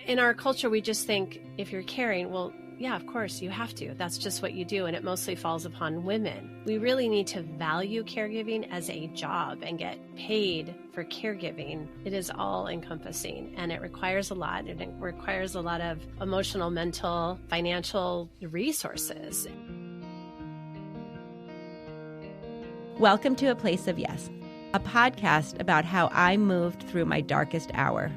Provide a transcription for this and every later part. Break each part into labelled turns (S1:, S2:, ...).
S1: in our culture, we just think if you're caring, well, yeah, of course you have to. That's just what you do. And it mostly falls upon women. We really need to value caregiving as a job and get paid for caregiving. It is all encompassing and it requires a lot. It requires a lot of emotional, mental, financial resources.
S2: Welcome to A Place of Yes, a podcast about how I moved through my darkest hour.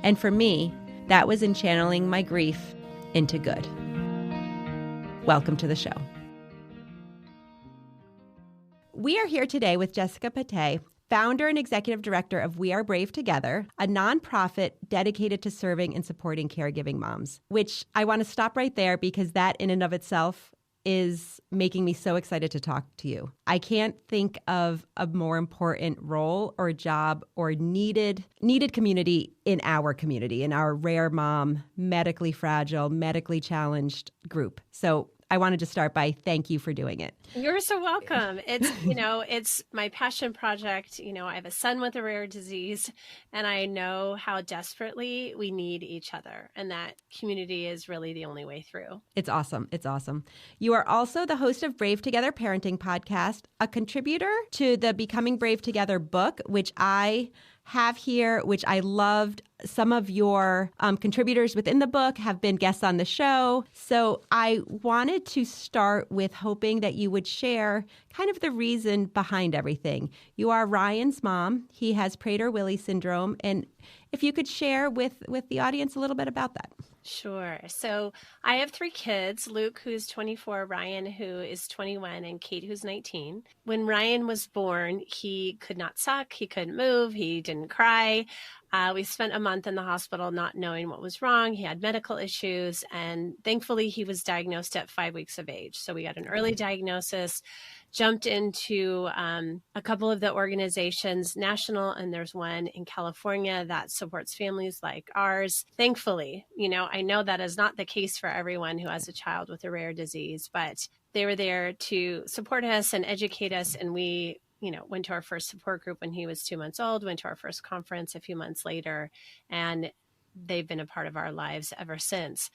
S2: And for me, that was in channeling my grief into good. Welcome to the show. We are here today with Jessica Patay, founder and executive director of We Are Brave Together, a nonprofit dedicated to serving and supporting caregiving moms, which I want to stop right there because that in and of itself is making me so excited to talk to you. I can't think of a more important role or job or needed community in our rare mom, medically fragile, medically challenged group. So I wanted to start by thank you for doing it.
S1: You're so welcome. It's, it's my passion project. I have a son with a rare disease and I know how desperately we need each other. And that community is really the only way through.
S2: It's awesome. It's awesome. You are also the host of Brave Together Parenting Podcast, a contributor to the Becoming Brave Together book, which I have here, which I loved. Some of your contributors within the book have been guests on the show. So I wanted to start with hoping that you would share kind of the reason behind everything. You are Ryan's mom. He has Prader-Willi syndrome. And if you could share with the audience a little bit about that.
S1: Sure. So I have 3 kids, Luke, who's 24, Ryan, who is 21, and Kate, who's 19. When Ryan was born, he could not suck. He couldn't move. He didn't cry. We spent a month in the hospital not knowing what was wrong. He had medical issues, and thankfully he was diagnosed at 5 weeks of age. So we got an early diagnosis, jumped into a couple of the organizations, national, and there's one in California that supports families like ours. Thankfully, I know that is not the case for everyone who has a child with a rare disease, but they were there to support us and educate us, and we went to our first support group when he was 2 months old, went to our first conference a few months later, and they've been a part of our lives ever since.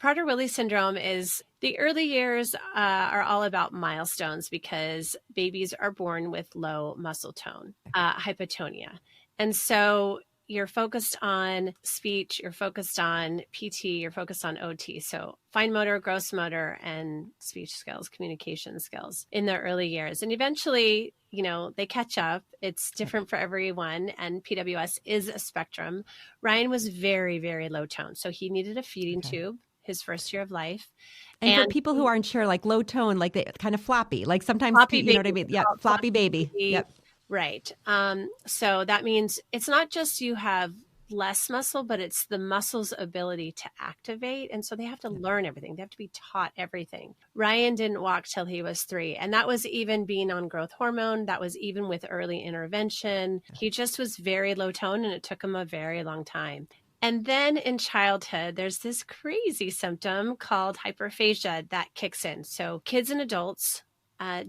S1: Prader-Willi syndrome is the early years are all about milestones because babies are born with low muscle tone, hypotonia. And so you're focused on speech, you're focused on PT, you're focused on OT. So fine motor, gross motor, and speech skills, communication skills in the early years. And eventually, they catch up. It's different for everyone. And PWS is a spectrum. Ryan was very, very low tone. So he needed a feeding tube his first year of life.
S2: And for people who aren't sure, like low tone, like they kind of floppy, like sometimes,
S1: floppy
S2: know what I mean? Yeah, floppy baby. Yep.
S1: Right. So that means it's not just you have less muscle, but it's the muscle's ability to activate. And so they have to learn everything. They have to be taught everything. Ryan didn't walk till he was 3. And that was even being on growth hormone. That was even with early intervention. He just was very low tone and it took him a very long time. And then in childhood, there's this crazy symptom called hyperphagia that kicks in. So kids and adults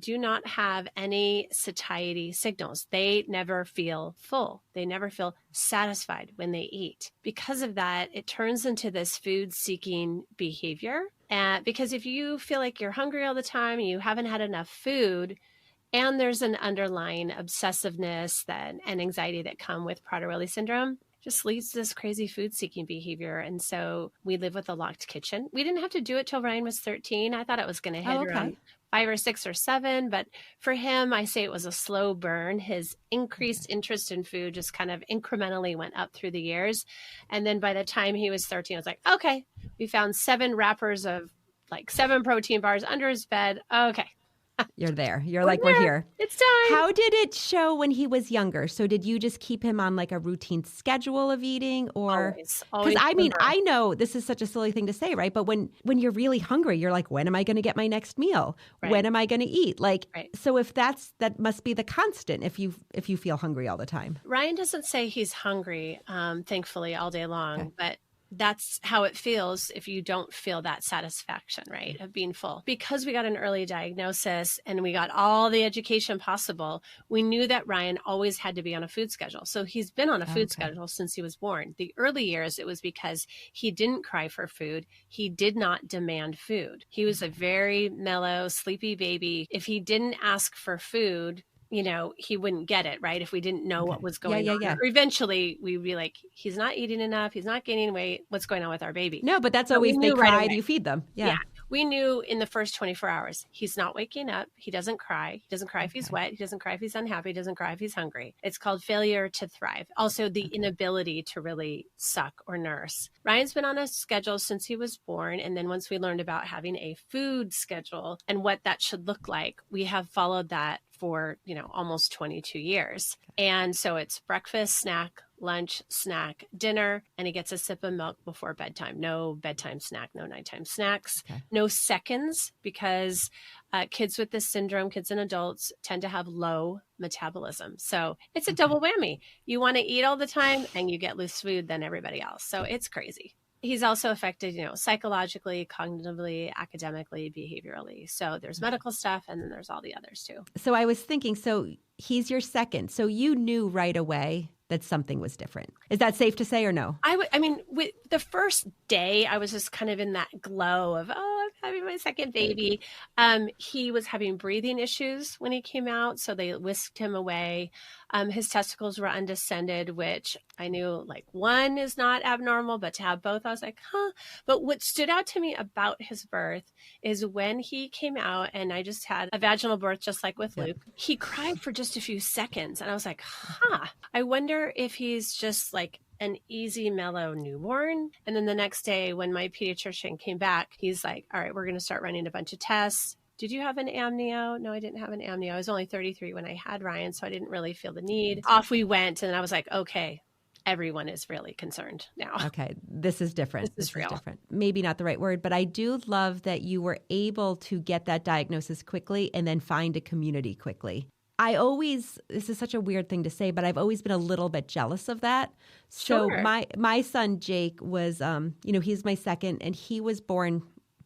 S1: do not have any satiety signals. They never feel full. They never feel satisfied when they eat. Because of that, it turns into this food-seeking behavior. Because if you feel like you're hungry all the time and you haven't had enough food, and there's an underlying obsessiveness and anxiety that come with Prader-Willi syndrome, just leads to this crazy food-seeking behavior. And so we live with a locked kitchen. We didn't have to do it till Ryan was 13. I thought it was going to hit around 5 or 6 or 7. But for him, I say it was a slow burn. His increased interest in food just kind of incrementally went up through the years. And then by the time he was 13, I was like, okay, we found 7 wrappers of 7 protein bars under his bed. Okay.
S2: You're there. We're here.
S1: It's time.
S2: How did it show when he was younger? So did you just keep him on a routine schedule of eating or?
S1: Always.
S2: Because I know this is such a silly thing to say, right? But when you're really hungry, you're like, when am I going to get my next meal? Right. When am I going to eat? So if that must be the constant if you feel hungry all the time.
S1: Ryan doesn't say he's hungry, thankfully, all day long, but that's how it feels if you don't feel that satisfaction, right, of being full. Because we got an early diagnosis and we got all the education possible, we knew that Ryan always had to be on a food schedule. So he's been on a food schedule since he was born. The early years, it was because he didn't cry for food. He did not demand food. He was a very mellow, sleepy baby. If he didn't ask for food, he wouldn't get it, right? If we didn't know what was going on. Or eventually we'd be like, he's not eating enough. He's not gaining weight. What's going on with our baby?
S2: No, but that's always, they cry, you feed them. Yeah.
S1: We knew in the first 24 hours, he's not waking up. He doesn't cry. He doesn't cry if he's wet. He doesn't cry if he's unhappy. He doesn't cry if he's hungry. It's called failure to thrive. Also, the inability to really suck or nurse. Ryan's been on a schedule since he was born. And then once we learned about having a food schedule and what that should look like, we have followed that for, almost 22 years. And so it's breakfast, snack, lunch, snack, dinner, and he gets a sip of milk before bedtime. No bedtime snack, no nighttime snacks, no seconds, because kids with this syndrome, kids and adults, tend to have low metabolism. So it's a double whammy. You want to eat all the time and you get less food than everybody else. So it's crazy. He's also affected, psychologically, cognitively, academically, behaviorally. So there's medical stuff, and then there's all the others too.
S2: So I was thinking, so he's your second. So you knew right away that something was different. Is that safe to say or no?
S1: With the first day, I was just kind of in that glow of, I'm having my second baby. He was having breathing issues when he came out, so they whisked him away. His testicles were undescended, which I knew one is not abnormal, but to have both, I was like, huh. But what stood out to me about his birth is when he came out, and I just had a vaginal birth, just like with Luke, he cried for just a few seconds. And I was like, huh, I wonder if he's just an easy, mellow newborn. And then the next day when my pediatrician came back, he's like, all right, we're going to start running a bunch of tests. Did you have an amnio? No, I didn't have an amnio. I was only 33 when I had Ryan, so I didn't really feel the need. Off we went. And I was like, okay, everyone is really concerned now.
S2: Okay, this is different.
S1: This is real.
S2: Different. Maybe not the right word, but I do love that you were able to get that diagnosis quickly and then find a community quickly. This is such a weird thing to say, but I've always been a little bit jealous of that. So my son, Jake, was, he's my second, and he was born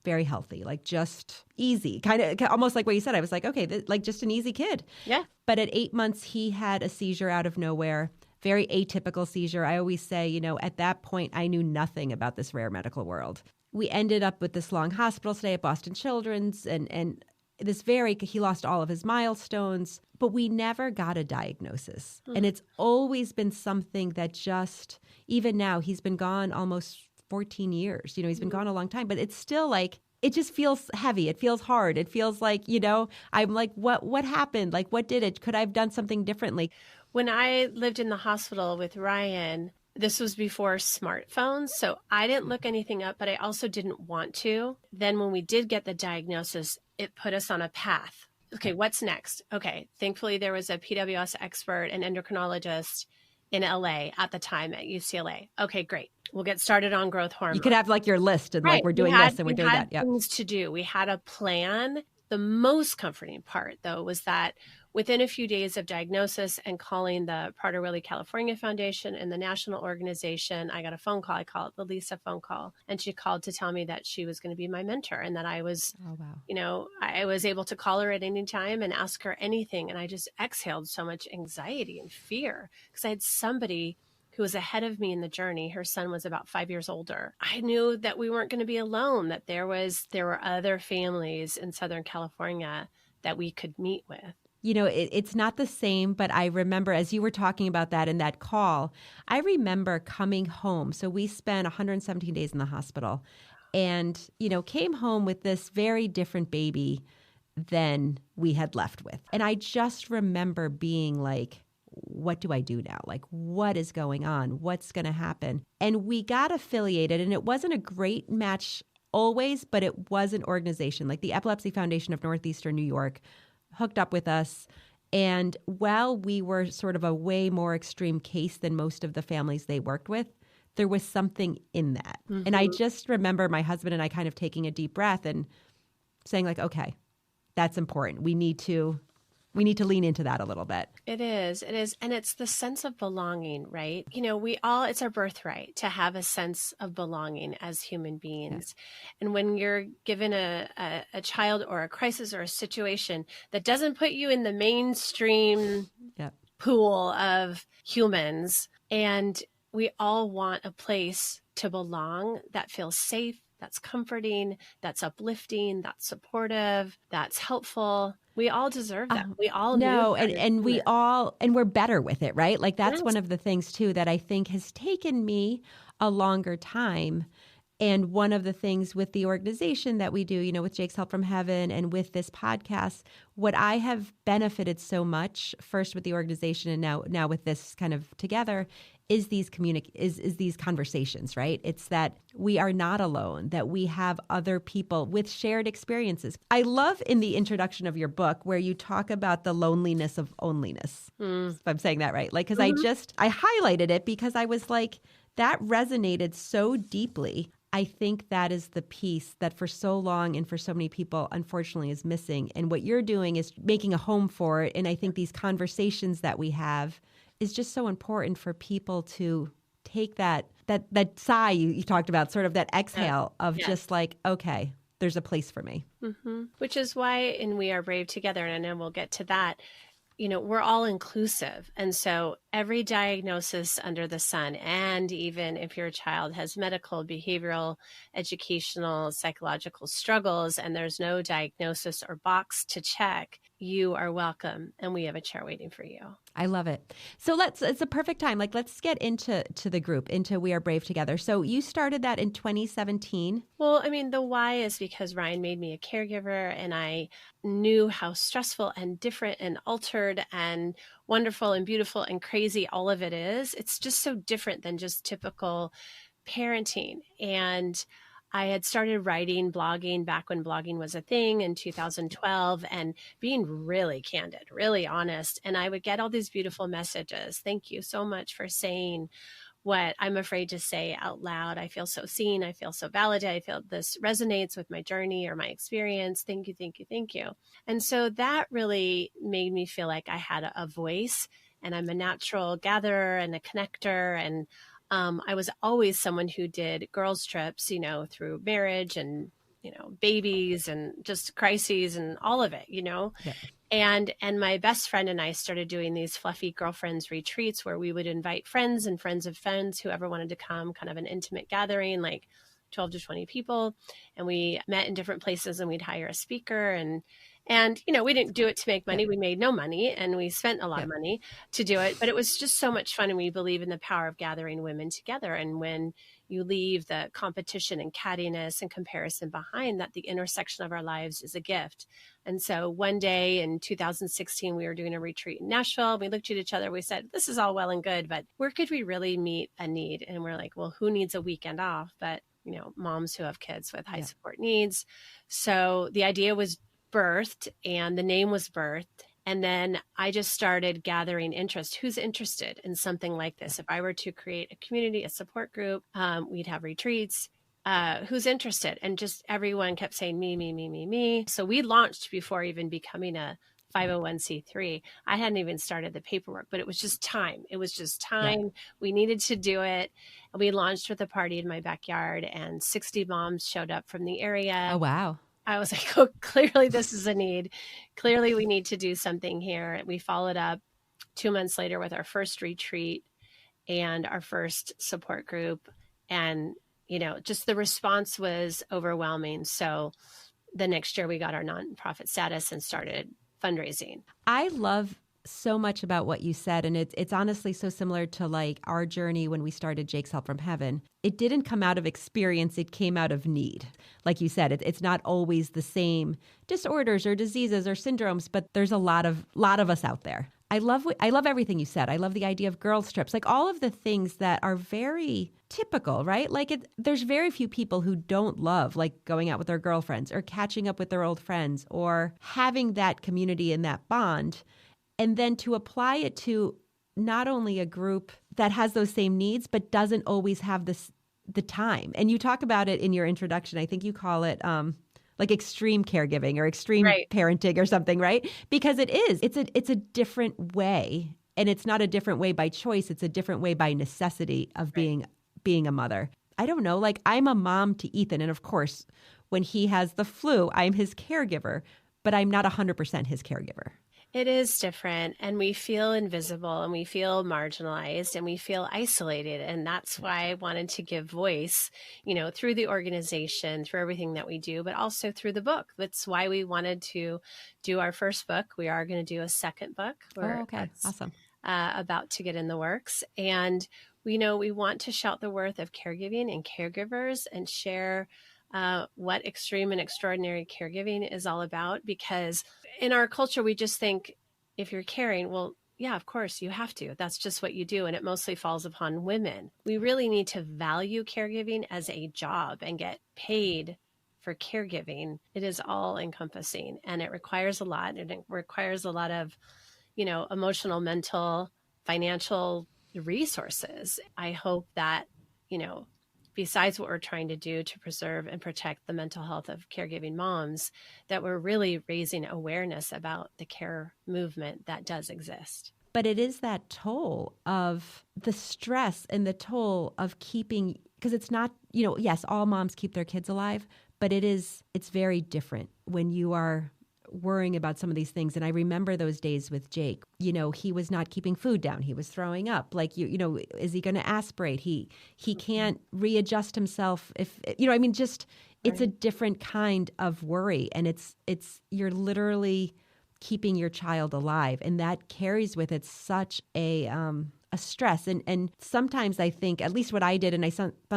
S2: very healthy, just easy, kind of almost like what you said. I was like, okay, just an easy kid.
S1: Yeah.
S2: But at 8 months, he had a seizure out of nowhere, very atypical seizure. I always say, at that point, I knew nothing about this rare medical world. We ended up with this long hospital stay at Boston Children's, and he lost all of his milestones, but we never got a diagnosis. And it's always been something that just, even now, he's been gone almost 14 years. He's been gone a long time, but it's still it just feels heavy. It feels hard. It feels like, I'm like, what happened? What did it? Could I have done something differently?
S1: When I lived in the hospital with Ryan, this was before smartphones, so I didn't look anything up, but I also didn't want to. Then when we did get the diagnosis, it put us on a path. Okay, what's next? Okay, thankfully there was a PWS expert, an endocrinologist in LA at the time at UCLA. Okay, great. We'll get started on growth hormone.
S2: You could have your list and we're doing this and we're doing that.
S1: We had things to do. We had a plan. The most comforting part, though, was that within a few days of diagnosis and calling the Prader-Willi California Foundation and the national organization, I got a phone call. I call it the Lisa phone call. And she called to tell me that she was going to be my mentor and that I was, I was able to call her at any time and ask her anything. And I just exhaled so much anxiety and fear because I had somebody who was ahead of me in the journey. Her son was about 5 years older. I knew that we weren't going to be alone, that there were other families in Southern California that we could meet with.
S2: It's not the same, but I remember as you were talking about that in that call, I remember coming home. So we spent 117 days in the hospital and, came home with this very different baby than we had left with. And I just remember being like, what do I do now? What is going on? What's going to happen? And we got affiliated, and it wasn't a great match always, but it was an organization like the Epilepsy Foundation of Northeastern New York hooked up with us. And while we were sort of a way more extreme case than most of the families they worked with, there was something in that. Mm-hmm. And I just remember my husband and I kind of taking a deep breath and saying okay, that's important. We need to we need to lean into that a little bit.
S1: It is. It is. And it's the sense of belonging, right? It's our birthright to have a sense of belonging as human beings. Yeah. And when you're given a child or a crisis or a situation that doesn't put you in the mainstream pool of humans, and we all want a place to belong that feels safe, that's comforting, that's uplifting, that's supportive, that's helpful. We all deserve that. We all
S2: know. And we're better with it, right? Like that's
S1: Yes.
S2: one of the things too that I think has taken me a longer time. And one of the things with the organization that we do, with Jake's Help from Heaven and with this podcast, what I have benefited so much, first with the organization and now with this kind of together, is these these conversations, right? It's that we are not alone, that we have other people with shared experiences. I love in the introduction of your book where you talk about the loneliness of onlyness, if I'm saying that right. Like, because I highlighted it because I was like, that resonated so deeply. I think that is the piece that for so long and for so many people, unfortunately, is missing. And what you're doing is making a home for it. And I think these conversations that we have is just so important for people to take that sigh you talked about, sort of that exhale of just like, okay, there's a place for me.
S1: Mm-hmm. Which is why in We Are Brave Together, and I know we'll get to that, we're all inclusive. And so every diagnosis under the sun, and even if your child has medical, behavioral, educational, psychological struggles, and there's no diagnosis or box to check, you are welcome. And we have a chair waiting for you.
S2: I love it. So it's a perfect time. Like, let's get into the group, into We Are Brave Together. So you started that in 2017.
S1: Well, the why is because Ryan made me a caregiver, and I knew how stressful and different and altered and wonderful and beautiful and crazy all of it is. It's just so different than just typical parenting. And I had started writing, blogging back when blogging was a thing in 2012, and being really candid, really honest. And I would get all these beautiful messages. Thank you so much for saying what I'm afraid to say out loud. I feel so seen. I feel so validated. I feel this resonates with my journey or my experience. Thank you, thank you, thank you. And so that really made me feel like I had a voice, and I'm a natural gatherer and a connector. And I was always someone who did girls' trips, through marriage and, babies and just crises and all of it, Yeah. And my best friend and I started doing these fluffy girlfriends retreats where we would invite friends and friends of friends, whoever wanted to come, kind of an intimate gathering, like 12 to 20 people. And we met in different places, and we'd hire a speaker, and we didn't do it to make money. We made no money, and we spent a lot of money to do it. But it was just so much fun. And we believe in the power of gathering women together. And when you leave the competition and cattiness and comparison behind, that the intersection of our lives is a gift. And so one day in 2016, we were doing a retreat in Nashville. We looked at each other. We said, this is all well and good, but where could we really meet a need? And we're like, well, who needs a weekend off? But, moms who have kids with high support needs. So the idea was birthed, and the name was birthed. And then I just started gathering interest. Who's interested in something like this? If I were to create a community, a support group, we'd have retreats. Who's interested? And just everyone kept saying me, me, me, me, me. So we launched before even becoming a 501c3. I hadn't even started the paperwork, but it was just time. It was just time. Yeah. We needed to do it. And we launched with a party in my backyard, and 60 moms showed up from the area.
S2: Oh, wow.
S1: I was like, oh, clearly this is a need. Clearly we need to do something here. We followed up 2 months later with our first retreat and our first support group. And, just the response was overwhelming. So the next year we got our nonprofit status and started fundraising.
S2: I love so much about what you said. And it's honestly so similar to like our journey when we started Jake's Help from Heaven. It didn't come out of experience. It came out of need. Like you said, it's not always the same disorders or diseases or syndromes, but there's a lot of us out there. I love everything you said. I love the idea of girls' trips, like all of the things that are very typical, right? Like there's very few people who don't love like going out with their girlfriends or catching up with their old friends or having that community and that bond. And then to apply it to not only a group that has those same needs, but doesn't always have the time. And you talk about it in your introduction. I think you call it like extreme caregiving or extreme
S1: Right.
S2: parenting or something, right? Because it is. It's a different way. And it's not a different way by choice. It's a different way by necessity of
S1: Right.
S2: being a mother. I don't know. Like I'm a mom to Ethan. And of course, when he has the flu, I'm his caregiver, but I'm not 100% his caregiver.
S1: It is different, and we feel invisible, and we feel marginalized, and we feel isolated. And that's why I wanted to give voice, through the organization, through everything that we do, but also through the book. That's why we wanted to do our first book. We are going to do a second book.
S2: Oh, okay. Awesome.
S1: About to get in the works. And we want to shout the worth of caregiving and caregivers and share what extreme and extraordinary caregiving is all about, because in our culture, we just think if you're caring, well, yeah, of course you have to. That's just what you do. And it mostly falls upon women. We really need to value caregiving as a job and get paid for caregiving. It is all encompassing, and it requires a lot. And it requires a lot of, emotional, mental, financial resources. I hope that, besides what we're trying to do to preserve and protect the mental health of caregiving moms, that we're really raising awareness about the care movement that does exist.
S2: But it is that toll of the stress and the toll of keeping, because it's not, yes, all moms keep their kids alive, but it's very different when you are worrying about some of these things. And I remember those days with Jake. He was not keeping food down. He was throwing up. Like, is he going to aspirate? He can't readjust himself. If, it's a different kind of worry. And you're literally keeping your child alive. And that carries with it such a stress. And sometimes I think, at least what I did, and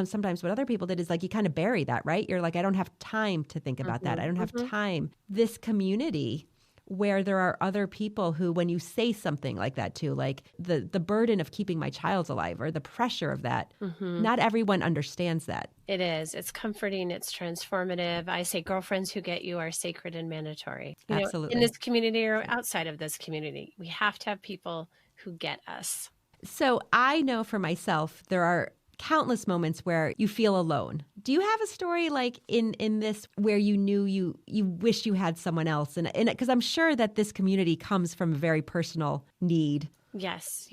S2: sometimes what other people did, is like you kind of bury that, right? You're like, I don't have time to think about that. I don't have time. This community where there are other people who, when you say something like that too, like the burden of keeping my child alive or the pressure of that, not everyone understands that.
S1: It is. It's comforting. It's transformative. I say girlfriends who get you are sacred and mandatory.
S2: Absolutely.
S1: In this community or outside of this community, we have to have people who get us.
S2: So I know for myself, there are countless moments where you feel alone. Do you have a story like in this where you knew you wish you had someone else? And because I'm sure that this community comes from a very personal need.
S1: Yes.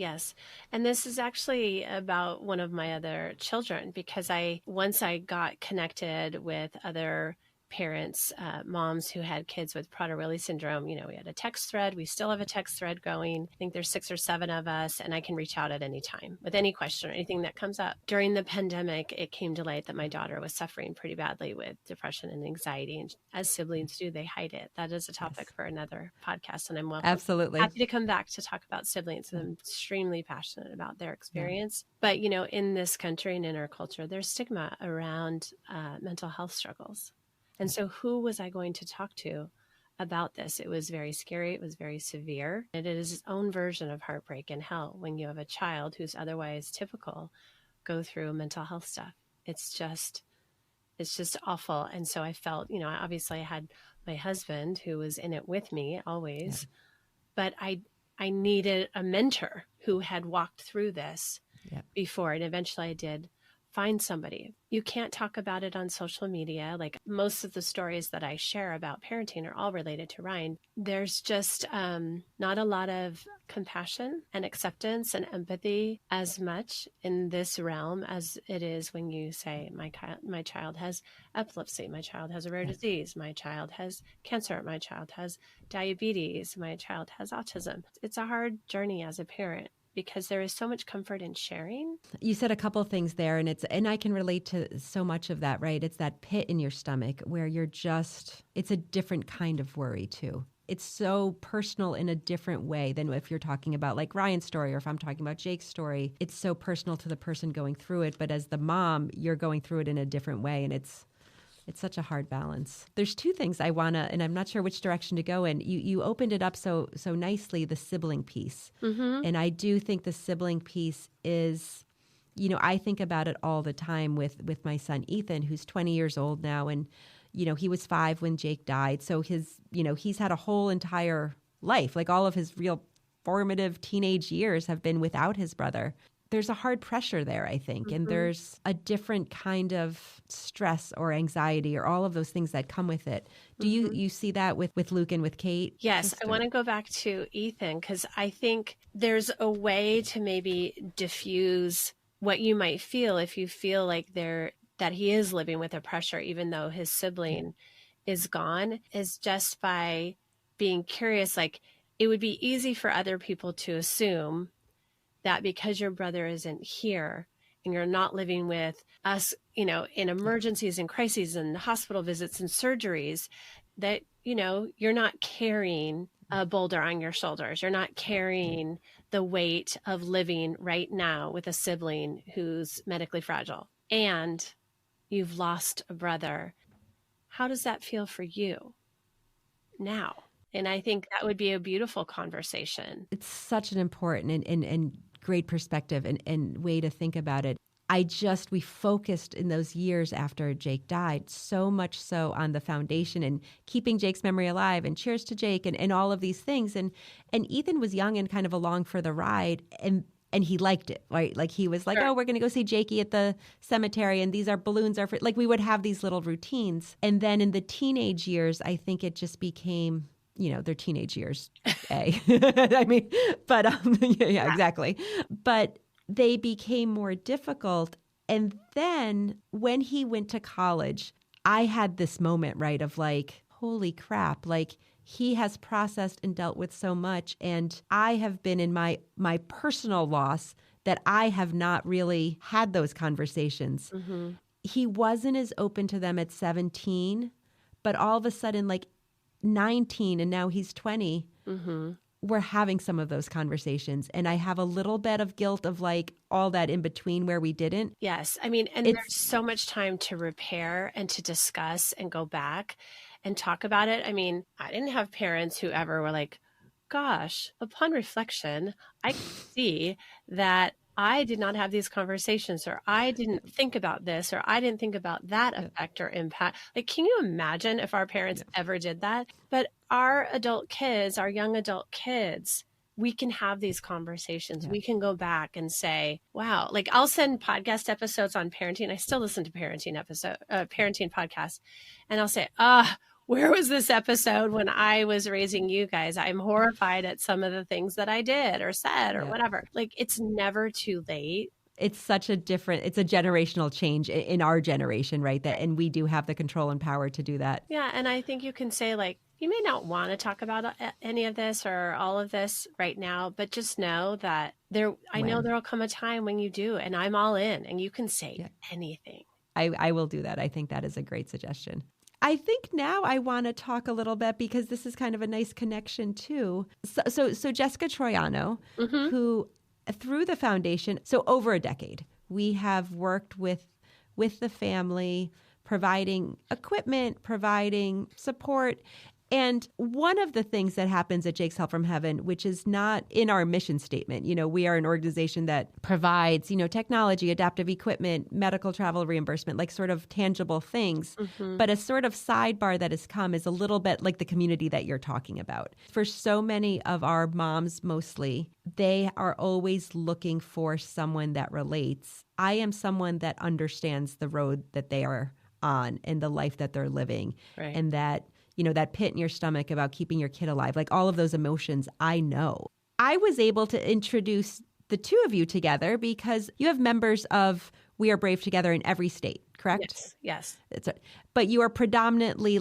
S1: And this is actually about one of my other children, because once I got connected with other parents, moms who had kids with Prader-Willi syndrome, we had a text thread. We still have a text thread going. I think there's 6 or 7 of us, and I can reach out at any time with any question or anything that comes up. During the pandemic, it came to light that my daughter was suffering pretty badly with depression and anxiety. And as siblings do, they hide it. That is a topic for another podcast, and I'm
S2: Absolutely
S1: happy to come back to talk about siblings. I'm extremely passionate about their experience. But, in this country and in our culture, there's stigma around mental health struggles. And so who was I going to talk to about this? It was very scary. It was very severe. It is its own version of heartbreak and hell when you have a child who's otherwise typical go through mental health stuff. It's just awful. And so I felt, obviously I had my husband who was in it with me always, but I needed a mentor who had walked through this before. And eventually I did find somebody. You can't talk about it on social media. Like most of the stories that I share about parenting are all related to Ryan. There's just not a lot of compassion and acceptance and empathy as much in this realm as it is when you say, my child has epilepsy, my child has a rare disease, my child has cancer, my child has diabetes, my child has autism. It's a hard journey as a parent, because there is so much comfort in sharing.
S2: You said a couple of things there, and I can relate to so much of that, right? It's that pit in your stomach where it's a different kind of worry too. It's so personal in a different way than if you're talking about like Ryan's story, or if I'm talking about Jake's story. It's so personal to the person going through it, but as the mom, you're going through it in a different way, and it's such a hard balance. There's 2 things I want to, and I'm not sure which direction to go in. You opened it up so nicely, the sibling piece. And I do think the sibling piece is, I think about it all the time with my son, Ethan, who's 20 years old now. And, he was 5 when Jake died. So he's had a whole entire life, like all of his real formative teenage years have been without his brother. there's a hard pressure there, I think. And there's a different kind of stress or anxiety or all of those things that come with it. Do you see that with Luke and with Kate?
S1: Yes, I want to go back to Ethan because I think there's a way to maybe diffuse what you might feel if you feel like that he is living with a pressure, even though his sibling is gone, is just by being curious. Like, it would be easy for other people to assume that because your brother isn't here and you're not living with us, in emergencies and crises and hospital visits and surgeries, that, you're not carrying a boulder on your shoulders. You're not carrying the weight of living right now with a sibling who's medically fragile and you've lost a brother. How does that feel for you now? And I think that would be a beautiful conversation.
S2: It's such an important and great perspective and way to think about it. We focused in those years after Jake died so much so on the foundation and keeping Jake's memory alive and cheers to Jake and all of these things. And Ethan was young and kind of along for the ride and he liked it, right? Like he was like, sure. Oh, we're going to go see Jakey at the cemetery and these are balloons are for, like we would have these little routines. And then in the teenage years, I think it just became, their teenage years, I mean, but yeah, exactly. But they became more difficult. And then when he went to college, I had this moment, right, of like, holy crap, like he has processed and dealt with so much. And I have been in my personal loss that I have not really had those conversations. Mm-hmm. He wasn't as open to them at 17, but all of a sudden, like 19 and now he's 20, mm-hmm. we're having some of those conversations. And I have a little bit of guilt of like all that in between where we didn't.
S1: Yes. I mean, and there's so much time to repair and to discuss and go back and talk about it. I mean, I didn't have parents who ever were like, gosh, upon reflection, I can see that I did not have these conversations, or I didn't think about this, or I didn't think about that effect or impact. Like, can you imagine if our parents ever did that? But our adult kids, our young adult kids, we can have these conversations. Yeah. We can go back and say, wow, like I'll send podcast episodes on parenting. I still listen to parenting podcasts, and I'll say, where was this episode when I was raising you guys? I'm horrified at some of the things that I did or said or whatever. Like, it's never too late.
S2: It's it's a generational change in our generation, right? And we do have the control and power to do that.
S1: Yeah. And I think you can say, like, you may not want to talk about any of this or all of this right now, but just know that I know there'll come a time when you do, and I'm all in, and you can say anything.
S2: I will do that. I think that is a great suggestion. I think now I want to talk a little bit, because this is kind of a nice connection too. So Jessica Troiano, mm-hmm. who through the foundation, so over a decade, we have worked with the family, providing equipment, providing support. And one of the things that happens at Jake's Help from Heaven, which is not in our mission statement, we are an organization that provides, technology, adaptive equipment, medical travel reimbursement, like sort of tangible things. Mm-hmm. But a sort of sidebar that has come is a little bit like the community that you're talking about. For so many of our moms, mostly, they are always looking for someone that relates. I am someone that understands the road that they are on and the life that they're living. Right. And that that pit in your stomach about keeping your kid alive, like all of those emotions, I know. I was able to introduce the two of you together because you have members of We Are Brave together in every state, correct?
S1: Yes.
S2: But you are predominantly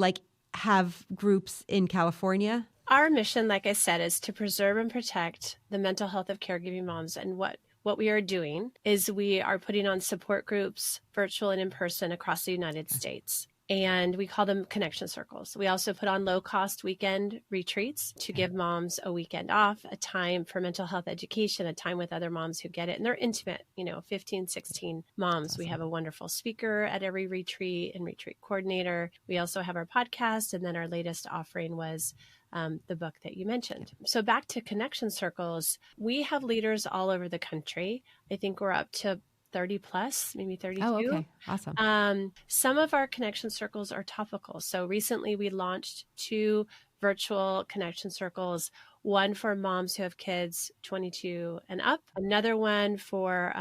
S2: have groups in California?
S1: Our mission, like I said, is to preserve and protect the mental health of caregiving moms. And what we are doing is we are putting on support groups, virtual and in person, across the United States. And we call them connection circles. We also put on low-cost weekend retreats to give moms a weekend off, a time for mental health education, a time with other moms who get it. And they're intimate, 15, 16 moms. Awesome. We have a wonderful speaker at every retreat and retreat coordinator. We also have our podcast. And then our latest offering was the book that you mentioned. So back to connection circles, we have leaders all over the country. I think we're up to 30 plus, maybe 32.
S2: Oh, okay. Awesome.
S1: Some of our connection circles are topical. So recently we launched 2 virtual connection circles. one for moms who have kids 22 and up, another one for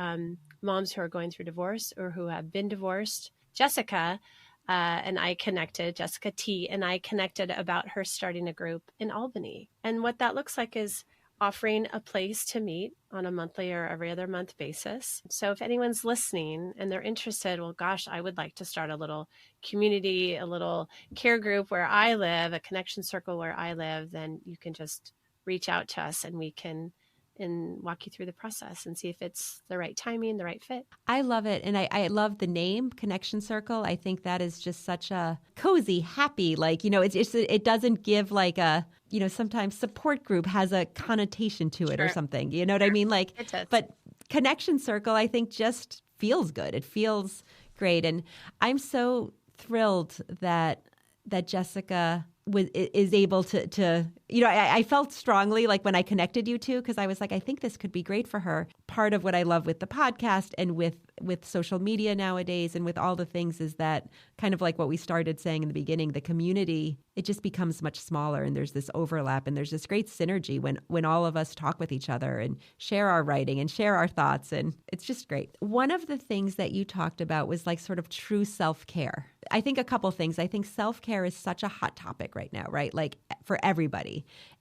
S1: moms who are going through divorce or who have been divorced. Jessica Jessica T, and I connected about her starting a group in Albany. And what that looks like is offering a place to meet on a monthly or every other month basis. So if anyone's listening and they're interested, well, gosh, I would like to start a little community, a little care group where I live, a connection circle where I live, then you can just reach out to us and we can walk you through the process and see if it's the right timing, the right fit.
S2: I love it. And I love the name Connection Circle. I think that is just such a cozy, happy, it doesn't give like a, sometimes support group has a connotation to it or something. You know what I mean?
S1: It does.
S2: But Connection Circle, I think just feels good. It feels great. And I'm so thrilled that Jessica is able to I felt strongly like when I connected you two, because I was like, I think this could be great for her. Part of what I love with the podcast and with social media nowadays and with all the things is that kind of like what we started saying in the beginning, the community, it just becomes much smaller and there's this overlap and there's this great synergy when all of us talk with each other and share our writing and share our thoughts, and it's just great. One of the things that you talked about was like sort of true self-care. I think a couple things. I think self-care is such a hot topic right now, right? Like for everybody.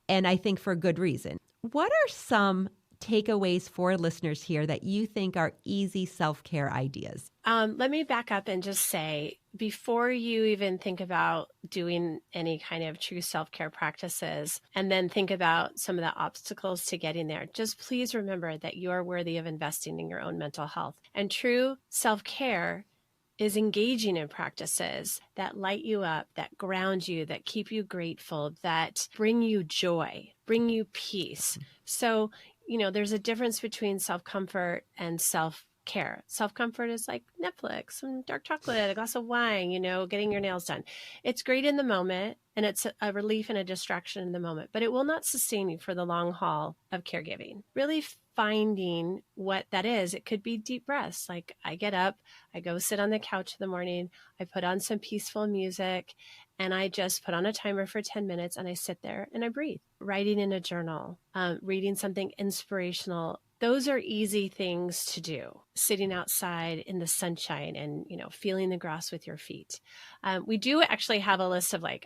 S2: And I think for good reason. What are some takeaways for listeners here that you think are easy self-care ideas?
S1: Let me back up and just say, before you even think about doing any kind of true self-care practices and then think about some of the obstacles to getting there, just please remember that you are worthy of investing in your own mental health. And true self-care is engaging in practices that light you up, that ground you, that keep you grateful, that bring you joy, bring you peace. So, there's a difference between self-comfort and self-care. Self-comfort is like Netflix, some dark chocolate, a glass of wine, getting your nails done. It's great in the moment, and it's a relief and a distraction in the moment, but it will not sustain you for the long haul of caregiving. Really finding what that is. It could be deep breaths. Like I get up, I go sit on the couch in the morning, I put on some peaceful music, and I just put on a timer for 10 minutes and I sit there and I breathe. Writing in a journal, reading something inspirational. Those are easy things to do. Sitting outside in the sunshine and, feeling the grass with your feet. We do actually have a list of I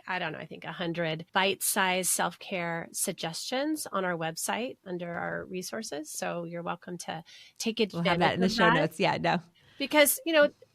S1: think 100 bite-sized self-care suggestions on our website under our resources. So you're welcome to take advantage of that.
S2: We'll have that in the show notes. Yeah, no.
S1: Because,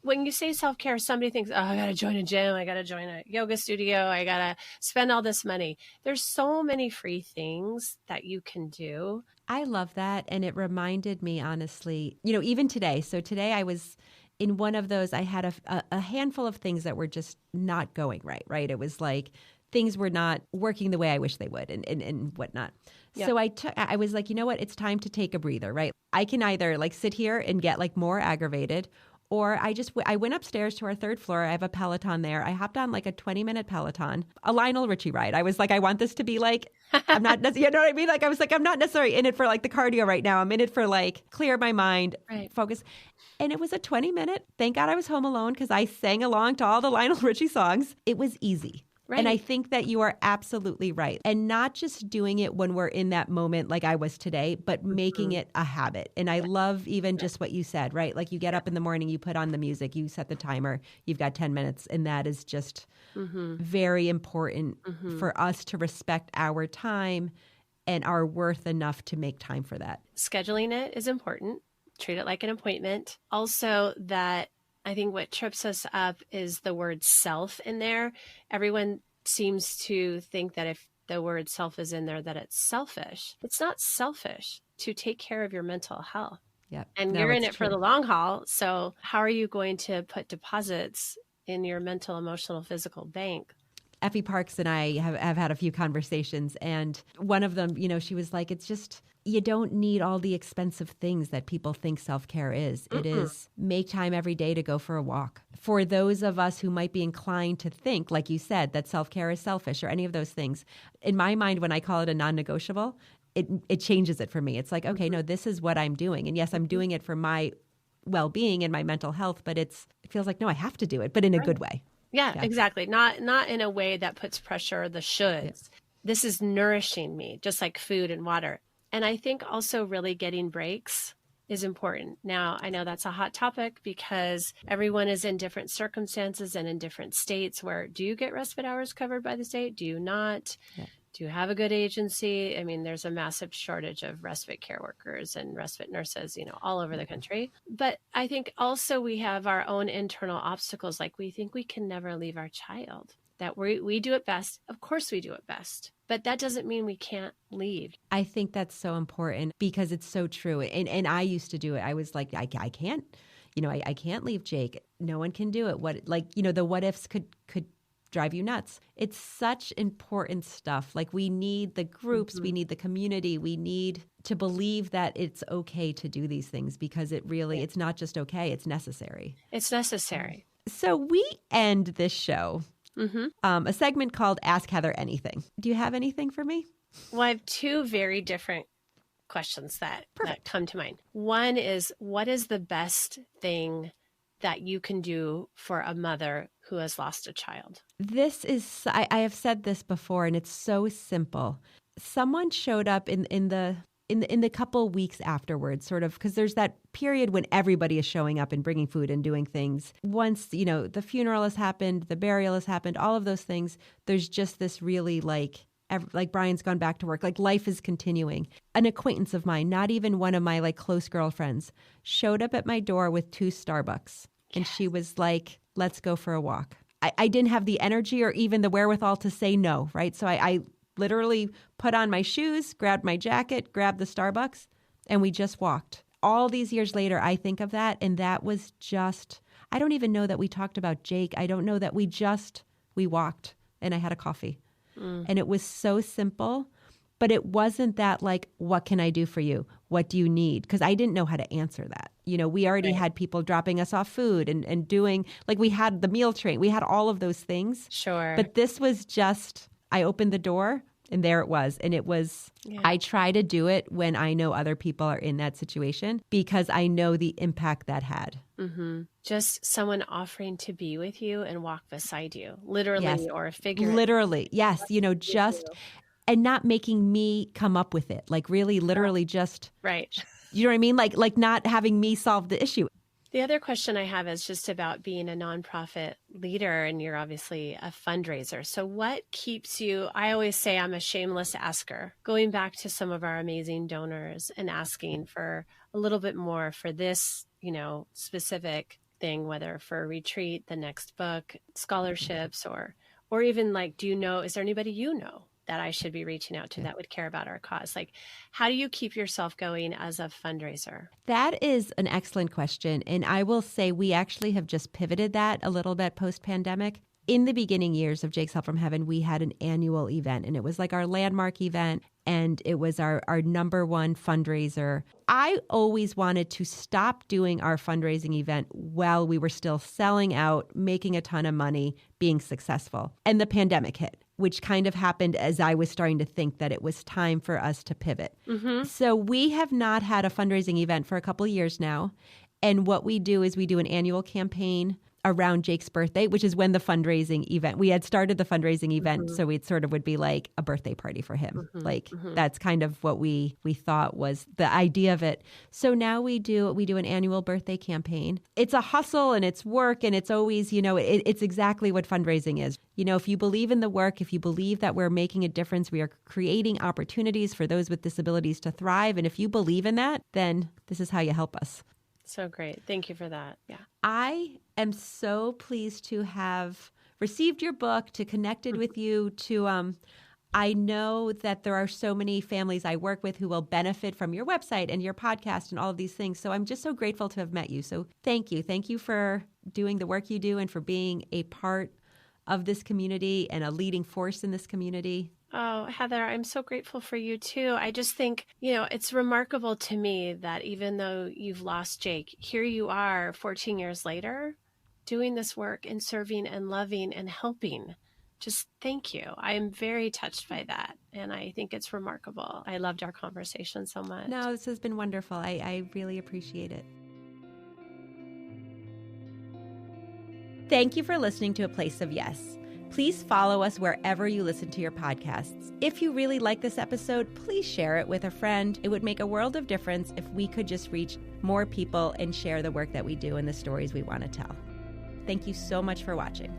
S1: when you say self-care, somebody thinks, oh, I got to join a gym. I got to join a yoga studio. I got to spend all this money. There's so many free things that you can do.
S2: I love that. And it reminded me, honestly, even today. So today I was in one of those, I had a handful of things that were just not going right? It was like things were not working the way I wish they would and whatnot. Yep. So I was like, you know what? It's time to take a breather, right? I can either sit here and get more aggravated, or I went upstairs to our third floor. I have a Peloton there. I hopped on a 20-minute Peloton, a Lionel Richie ride. I was like, I want this to be I'm not, you know what I mean? I was like, I'm not necessarily in it for the cardio right now. I'm in it for clear my mind, right. Focus. And it was a 20-minute. Thank God I was home alone because I sang along to all the Lionel Richie songs. It was easy. Right. And I think that you are absolutely right. And not just doing it when we're in that moment like I was today, but making it a habit. And I love even just what you said, right? You get up in the morning, you put on the music, you set the timer, you've got 10 minutes. And that is just very important for us to respect our time and our worth enough to make time for that.
S1: Scheduling it is important. Treat it like an appointment. Also, that I think what trips us up is the word self in there. Everyone seems to think that if the word self is in there, that it's selfish. It's not selfish to take care of your mental health.
S2: Yep.
S1: And you're in it for the long haul. So how are you going to put deposits in your mental, emotional, physical bank?
S2: Effie Parks and I have had a few conversations. And one of them, she was like, it's just, you don't need all the expensive things that people think self-care is. It is make time every day to go for a walk. For those of us who might be inclined to think, like you said, that self-care is selfish or any of those things, in my mind, when I call it a non-negotiable, it changes it for me. It's like, okay, no, this is what I'm doing. And yes, I'm doing it for my well-being and my mental health, but it feels like, no, I have to do it, but in a good way.
S1: Yeah, exactly. Not in a way that puts pressure, the shoulds. this is nourishing me, just like food and water. And I think also really getting breaks is important. Now, I know that's a hot topic because everyone is in different circumstances and in different states where do you get respite hours covered by the state? Do you not?
S2: Yeah.
S1: Do you have a good agency? I mean, there's a massive shortage of respite care workers and respite nurses, all over the country. But I think also we have our own internal obstacles. Like we think we can never leave our child, that we do it best. Of course we do it best. But that doesn't mean we can't leave.
S2: I think that's so important because it's so true. And I used to do it. I was like, I can't, I can't leave Jake. No one can do it. The what ifs could drive you nuts. It's such important stuff. Like we need the groups, we need the community, we need to believe that it's okay to do these things because it's not just okay, it's necessary.
S1: It's necessary.
S2: So we end this show. A segment called Ask Heather Anything. Do you have anything for me?
S1: Well, I have two very different questions that come to mind. One is, what is the best thing that you can do for a mother who has lost a child?
S2: This is, I have said this before, and it's so simple. Someone showed up in the couple weeks afterwards, sort of, because there's that period when everybody is showing up and bringing food and doing things. Once, the funeral has happened, the burial has happened, all of those things, there's just this really like Brian's gone back to work, like life is continuing. An acquaintance of mine, not even one of my like close girlfriends, showed up at my door with 2 Starbucks. And she was like, let's go for a walk. I didn't have the energy or even the wherewithal to say no, right? So I literally put on my shoes, grabbed my jacket, grabbed the Starbucks, and we just walked. All these years later, I think of that, and that was just, I don't even know that we talked about Jake. I don't know that we walked, and I had a coffee. And it was so simple, but it wasn't that like, what can I do for you? What do you need? Because I didn't know how to answer that. We already had people dropping us off food and doing, like we had the meal train. We had all of those things.
S1: Sure.
S2: But this was just, I opened the door and there it was. And it was, I try to do it when I know other people are in that situation because I know the impact that had.
S1: Just someone offering to be with you and walk beside you, literally or figuratively.
S2: Literally, yes. And not making me come up with it, like really literally just,
S1: right.
S2: You know what I mean? Like not having me solve the issue.
S1: The other question I have is just about being a nonprofit leader, and you're obviously a fundraiser. So what keeps you, I always say I'm a shameless asker, going back to some of our amazing donors and asking for a little bit more for this, specific thing, whether for a retreat, the next book, scholarships, or even like, is there anybody that I should be reaching out to that would care about our cause? Like, how do you keep yourself going as a fundraiser?
S2: That is an excellent question. And I will say we actually have just pivoted that a little bit post-pandemic. In the beginning years of Jake's Help from Heaven, we had an annual event, and it was like our landmark event, and it was our number one fundraiser. I always wanted to stop doing our fundraising event while we were still selling out, making a ton of money, being successful. And the pandemic hit, which kind of happened as I was starting to think that it was time for us to pivot. So we have not had a fundraising event for a couple of years now. And what we do is we do an annual campaign around Jake's birthday, which is when the fundraising event, we had started the fundraising event. So it sort of would be like a birthday party for him. That's kind of what we thought was the idea of it. So now we do an annual birthday campaign. It's a hustle and it's work, and it's always, it's exactly what fundraising is. If you believe in the work, if you believe that we're making a difference, we are creating opportunities for those with disabilities to thrive. And if you believe in that, then this is how you help us.
S1: So great. Thank you for that. Yeah.
S2: I am so pleased to have received your book, to connected with you, I know that there are so many families I work with who will benefit from your website and your podcast and all of these things. So I'm just so grateful to have met you. So thank you. Thank you for doing the work you do and for being a part of this community and a leading force in this community.
S1: Oh, Heather, I'm so grateful for you too. I just think, it's remarkable to me that even though you've lost Jake, here you are 14 years later doing this work and serving and loving and helping. Just thank you. I am very touched by that. And I think it's remarkable. I loved our conversation so much.
S2: No, this has been wonderful. I really appreciate it. Thank you for listening to A Place of Yes. Please follow us wherever you listen to your podcasts. If you really like this episode, please share it with a friend. It would make a world of difference if we could just reach more people and share the work that we do and the stories we want to tell. Thank you so much for watching.